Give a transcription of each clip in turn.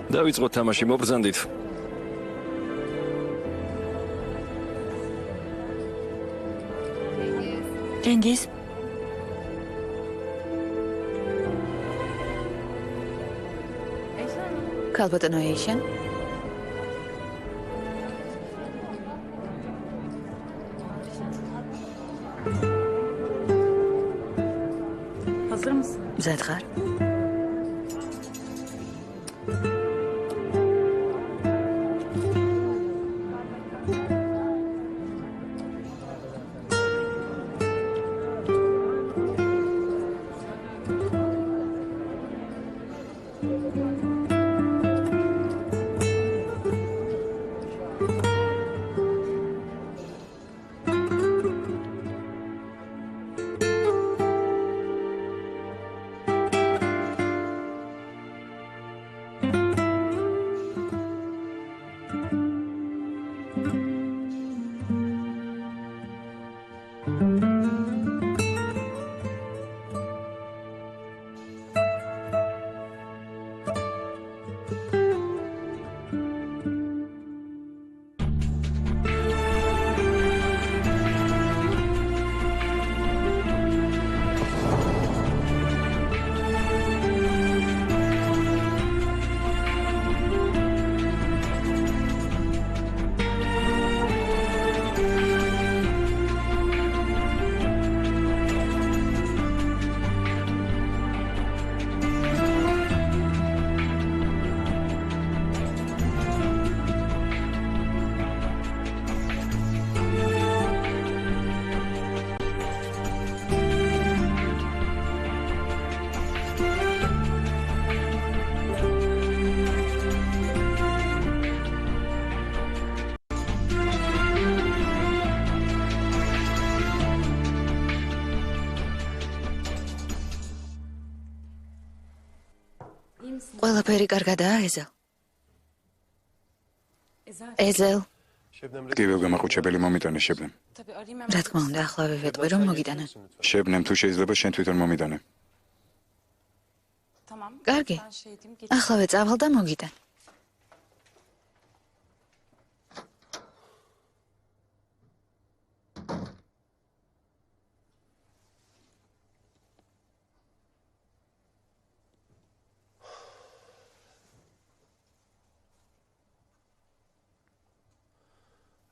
დავიწყოთ თამაში, მობრძანდით. Cengiz. Kalbatan Eşen. Hazır mısın? Zadgar. ყველაფერი კარგადაა, ეზელ? ეზელ, კიდევ გამახუჩებელი მომიტანე შებნემ. რა თქმა უნდა, ახლავე ვეტყვი, რომ მოგიტანე. შებნემ, თუ შეიძლება შენ თვითონ მომიტანე. კარგი, ახლავე წავალ და მოგიტან.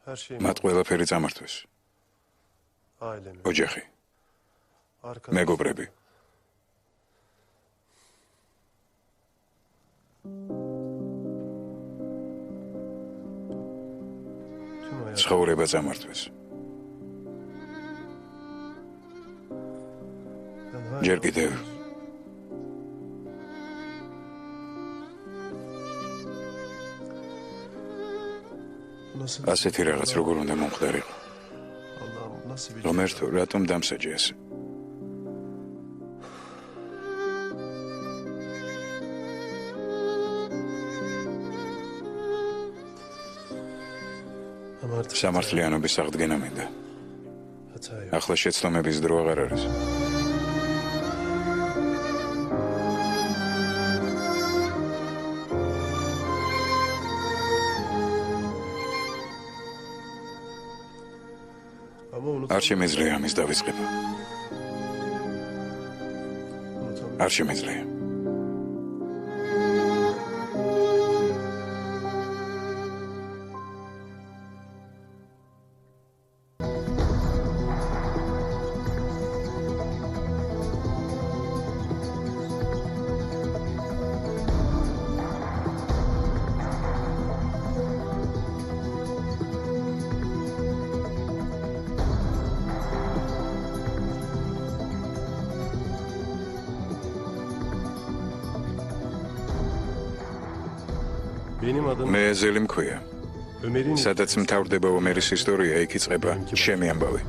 მათ ყველაფერი წამართვეს. ოჯახი, მეგობრები. ცხოვრება წამართვეს. ჯერ კიდევ ასეთი რაღაც როგორ უნდა მომხდარიყო. რომ ერთო რატომ დამსაჯე ასე? სამართლიანობის აღდგენა მინდა. ახლა შეცდომების დრო აღარ არის. არ შემეძლია ამის დავიწყება. არ შემეძლია. მე ეზელი მქვია. სადაც მთავრდება ომერის ისტორია, იქ იწყება ჩემი ამბავი.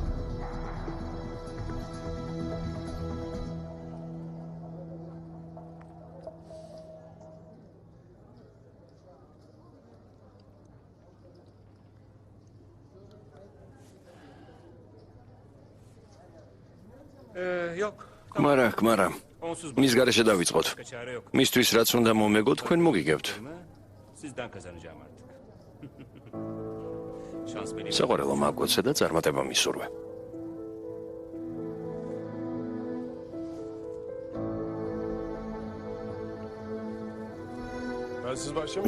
Kmara. მის გარეშე დავიწყოთ. მისთვის რაც უნდა მომეგოთ, თქვენ მოგიგებთ. საყვარელო მაგვოცა და წარმატება მისურვე.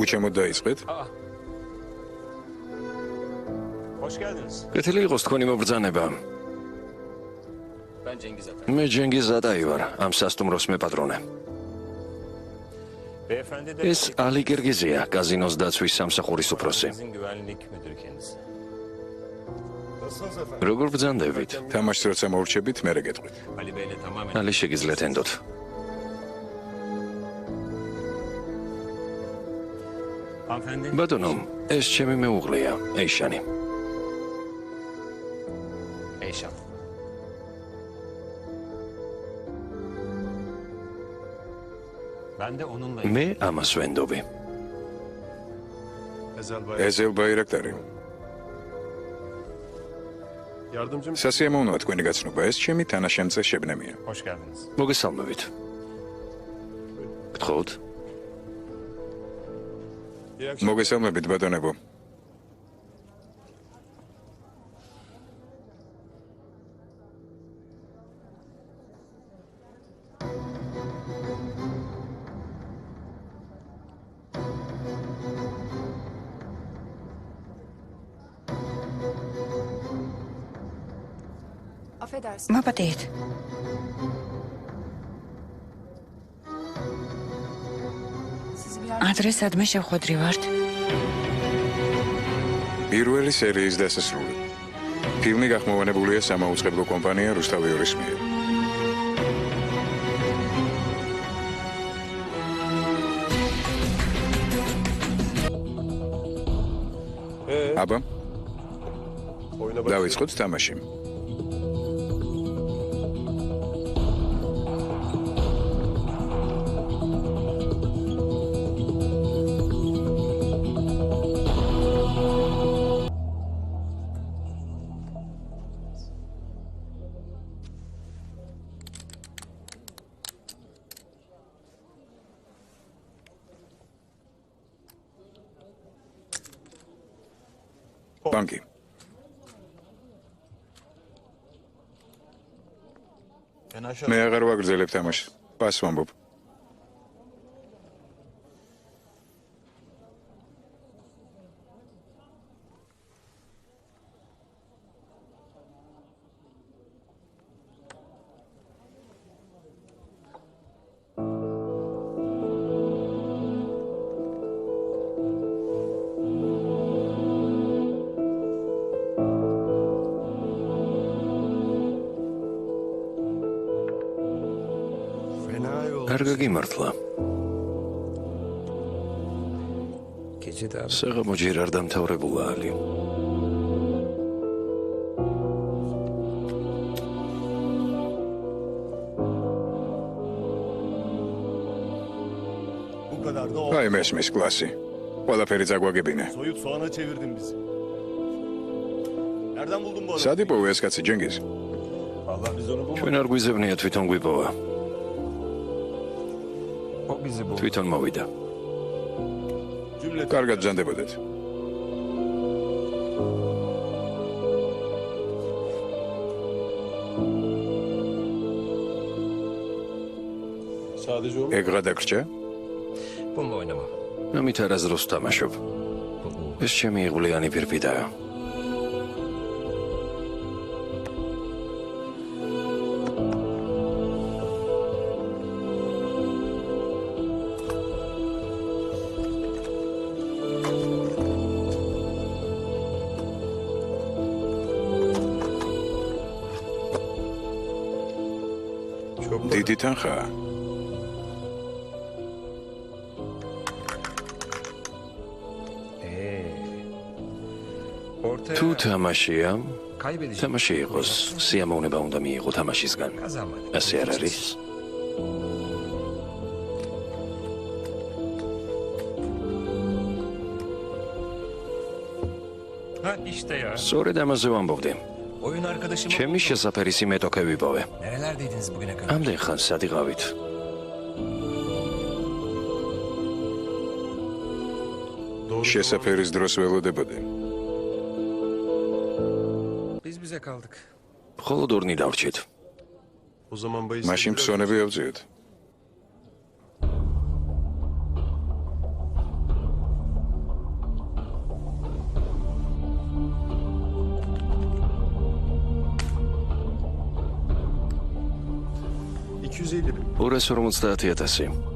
უჩემოდ დაიწყეთ. კეთილი იყოს თქვენი მობრძანება. მე ჯენგიზ ზადაი ვარ, ამ სასტუმროს მეპატრონე. ეს ალი გერგიზია, კაზინოს დაცვის სამსახურის უფროსი. როგორ ბრძანდებით? თამაშს როცა მოვრჩებით, მერე გეტყვით. ალი შეგიძლიათ ენდოთ. ბატონო, ეს ჩემი მეუღლეა, ეიშანი. მე ამას ვენდობი. ეზელ ბაირაქტარი. სასიამოვნოა თქვენი გაცნობა, ეს ჩემი თანაშემწე შებნემია. მოგესალმებით. გთხოვთ? მოგესალმებით, ბატონებო. მაპატიეთ. ადრე სადმე შევხვედრივართ? პირველი სერიის დასასრული. ფილმი გახმოვანებულია სამაუწყებლო კომპანია რუსთავიორის მიერ. აბა, დავიწყოთ თამაში. ბანკი. მე აღარ ვაგრძელებ თამაშს. პას ვამბობ. კარგი გიმართლა. საღამო ჯერ არ დამთავრებულა ალი. აი მესმის კლასი. ყველაფერი წაგვაგებინე. სად იპოვე ეს კაცი ჯენგიზ? ჩვენ არ გვიზებნია თვითონ გვიპოვა. თვითონ მოვიდა. კარგად ბრძანდებოდეთ. ეგრა დაგრჩა? ამით არასდროს ვთამაშობ. ეს ჩემი იღვლიანი პირფიდაა. დიდი თანხაა. თუ თამაშია, თამაში იყოს, სიამოვნება უნდა მიიღო თამაშისგან. ასე არ არის? სწორედ ამაზე ვამბობდი. ჩემი შესაფერისი მეტოქე ვიპოვე. Nerelerdeydiniz bugüne kadar? ამდენ ხანს სად იყავით? შესაფერის დროს ველოდებოდი. Biz bize kaldık. მხოლოდ ორნი დავრჩით. O zaman bayısı მაშინ ფსონები ავძიოთ. $250.000. 250,000.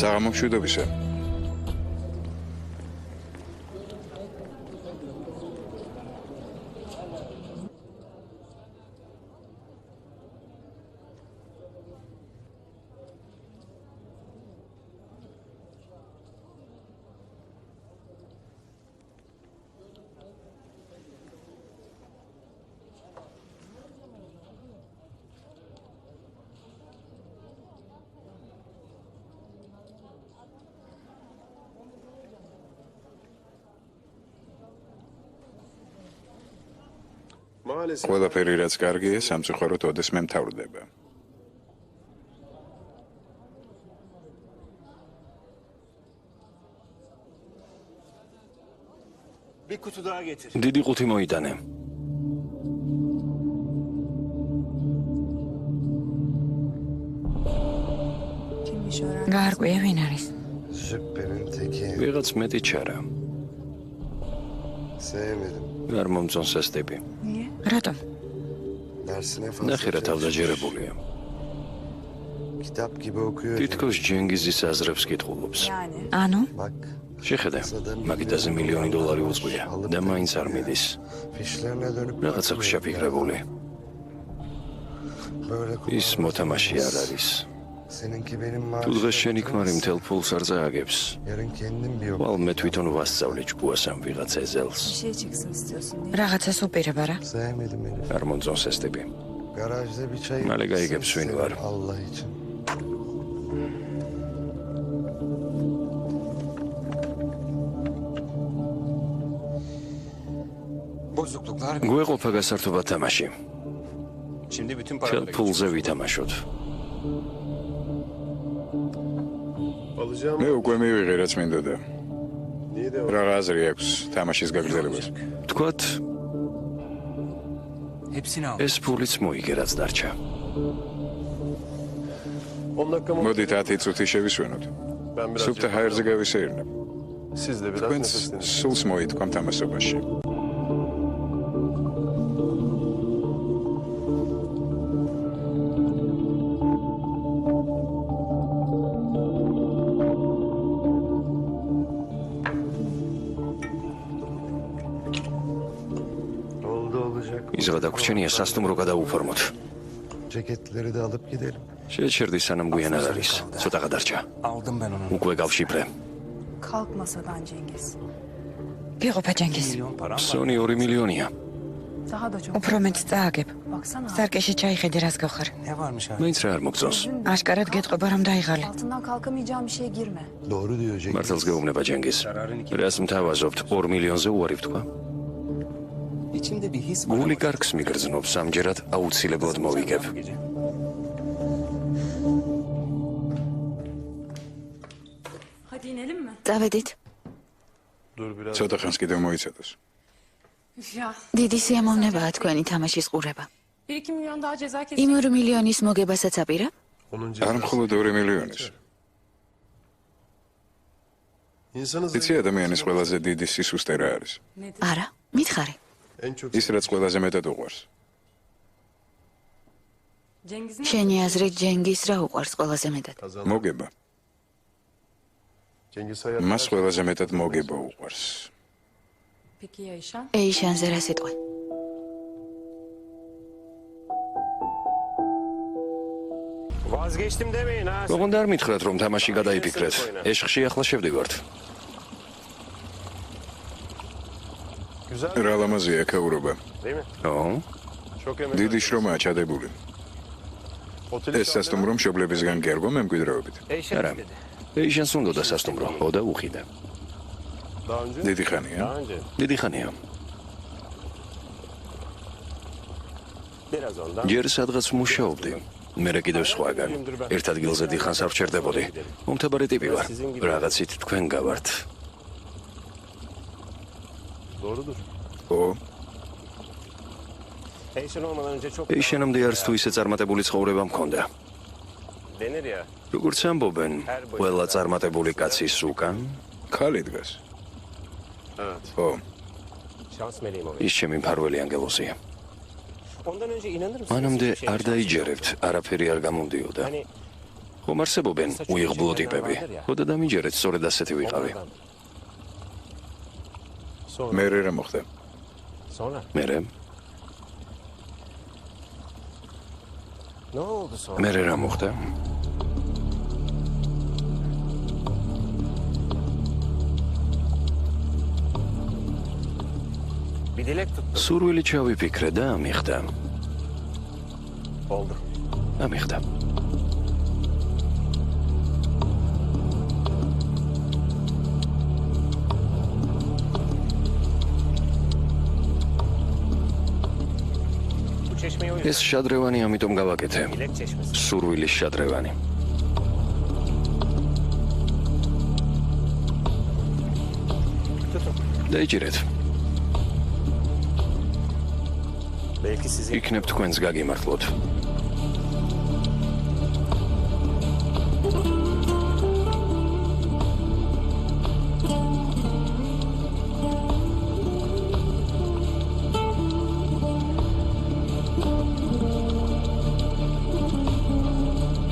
საღამომშვიდობისა. Maalesef ყველაფერი რაც კარგია, სამწუხაროდ ოდესმე მთავრდება. Bir kutu daha getir. დიდი ყუთი მოიტანე. გაარკვია ვინ არის? Züppe'nin teki. ვიღაც მეტი ჩარა. Sevmedim. არ მომწონს ეს ტიპი. რატომ? Dersine fazla ნახე რა თავდაჯერებულია. kitap gibi okuyor. თითქოს ჯენგიზის აზრებს კითხულობს. ანუ, Bak, შეხედე, მაგიტაზე $1,000,000 უწყვია და მაინც არ მიდის. fişlerine dönüp რაღაცა ხშა ფიქრებული. böyle ის მოთამაშე არ არის. Seninki benim თუ დღეს შენი maaşım. ქმარი მთელ ფულს არ წააგებს, Yarın kendim bir yok. ვალ მე თვითონ ვასწავლე ჭკუას ამ ვიღაც ეზელს. şey çıksın istiyorsun diye. რაღაცას უპირება რა? Sevmedim herif. არ მომწონს ეს ტიპი. Garajda bir çay Male içsem gaygep isterim suyunu var. Allah için. Bozukluklar. გვეყოფა გასართობა თამაში. Şimdi bütün თელ paraları ფულზე ვითამაშოთ. Alacağım. მე უკვე მივიღე რაც მინდოდა. Niye de რა აზრი აქვს თამაშის გაგრძელებას? თქვათ, Hepsini al. ეს ფულიც მოიგე რაც დარჩა. 10 dakika mı? მოდით 10 წუთი შევისვენოთ. Ben biraz სუფთა ჰაერზე გავისეირნებ. Siz de biraz თქვენს nefeslenin. სულს მოითქვამ თამასობაში. Oldu olacak. ის გადაგვრჩენია სასტუმრო გადაუფორმოთ. Ceketleri de alıp gidelim. შეჩერდი სანამ გვიან არ არის. ცოტა გადარჩა. Aldım ben onu. უკვე გავშიფრე. Kalk masadan Cengiz. ვიღობა ჯანგის. Milyon param var. სონი 2 მილიონია. Daha da çok. უფრო მეტ წააგებ. Baksana. სარკეში ჩაიხედე რას გავხარ. Ne varmış abi? მაინც რა არ მოგწონს. აშკარად გეტყობა რომ დაიღალე. Altından kalkamayacağım bir şeye girme. Doğru diyor Cengiz. მართალს გეუბნება ჯენგის. რას მთავაზობთ 2 მილიონზე უარი ვთქვა? İçimde bir his var. გული კარგს მიგრძნობს, ამჯერად აუცილებლად მოვიგებ. Hadi inelim mi? წავედით. Dur biraz. ცოტა ხანს კიდევ მოიცადოს. Üf ya. დიდი სიამოვნებაა თქვენი თამაშის ყურება. 1-2 milyon daha ceza იმ keseceğim. 2 მილიონის მოგებასაც აპირა? 10. არ მხოლოდ 2 მილიონის. İnsanı იცი ადამიანის ყველაზე დიდი სისუსტე რა არის? Nedir? არა, მითხარი. en çok ის რაც ყველაზე მეტად უყვარს. Cengiz'in შენი აზრით ჯენგის რა უყვარს ყველაზე მეტად? kazan. მოგება. Cengiz hayat. მას ყველაზე მეტად მოგება უყვარს. peki ya İşan? ეიშანზე რა სიტყვა? Vazgeçtim demeyin ha. ოღონდ არ მითხრათ რომ თამაში გადაიფიქრეთ. ეშხში ახლა შევდივართ. Güzel. რა ლამაზია ქაურობა. Değil mi? ო, Çok emek. დიდი შრომაა ჩადებული. Oteli ეს სასტუმრო მშობლებისგან გერგვა მემკვიდრეობით. Eşiniz არა. dedi. ეიშენს უნდა სასტუმრო. ო და უხიდა. Daha önce დიდი ხანია. Daha önce დიდი ხანია. biraz ondan. ჯერ სადღაც მუშაობდი. მერე კიდევ სხვაგან. ერთ ადგილზე დიხანს არ ვჩერდებოდი. მომთაბარე ტიპი ვარ. რაღაცით თქვენ გავართ. doğrudur. ო, Eşin olmadan önce çok ეიშენამდე არც თუ ისე წარმატებული ცხოვრება მქონდა. denir ya. როგორც ამბობენ, ყველა წარმატებული კაცის უკან ხალი დგას. Evet. ო, Şans meleğim o. ის ჩემი მფარველი ანგელოზია. Ondan önce inanır mısınız? მანამდე Hiçbir şeye არ şans დაიჯერებთ, yok. არაფერი არ გამომდიოდა. Hani ხომ არსებობენ უიღბლო ტიპები. ხოდა დამიჯერეთ, სწორედ ასეთი ვიყავი. onlardan. Sonra მერე რა მოხდა? Sonra მერე, ne oldu sonra? მერე რა მოხდა? Bir dilek tuttum. სურვილი ჩავიფიქრე და ამიხდა. Oldu. ამიხდა. Bu çeşmeyi o yüzden. ეს შადრევანი ამიტომ გავაკეთე. Dilek çeşmesi. სურვილის შადრევანი. დაიჯერეთ. Belki sizin იქნებ თქვენს გაგიმართლოთ.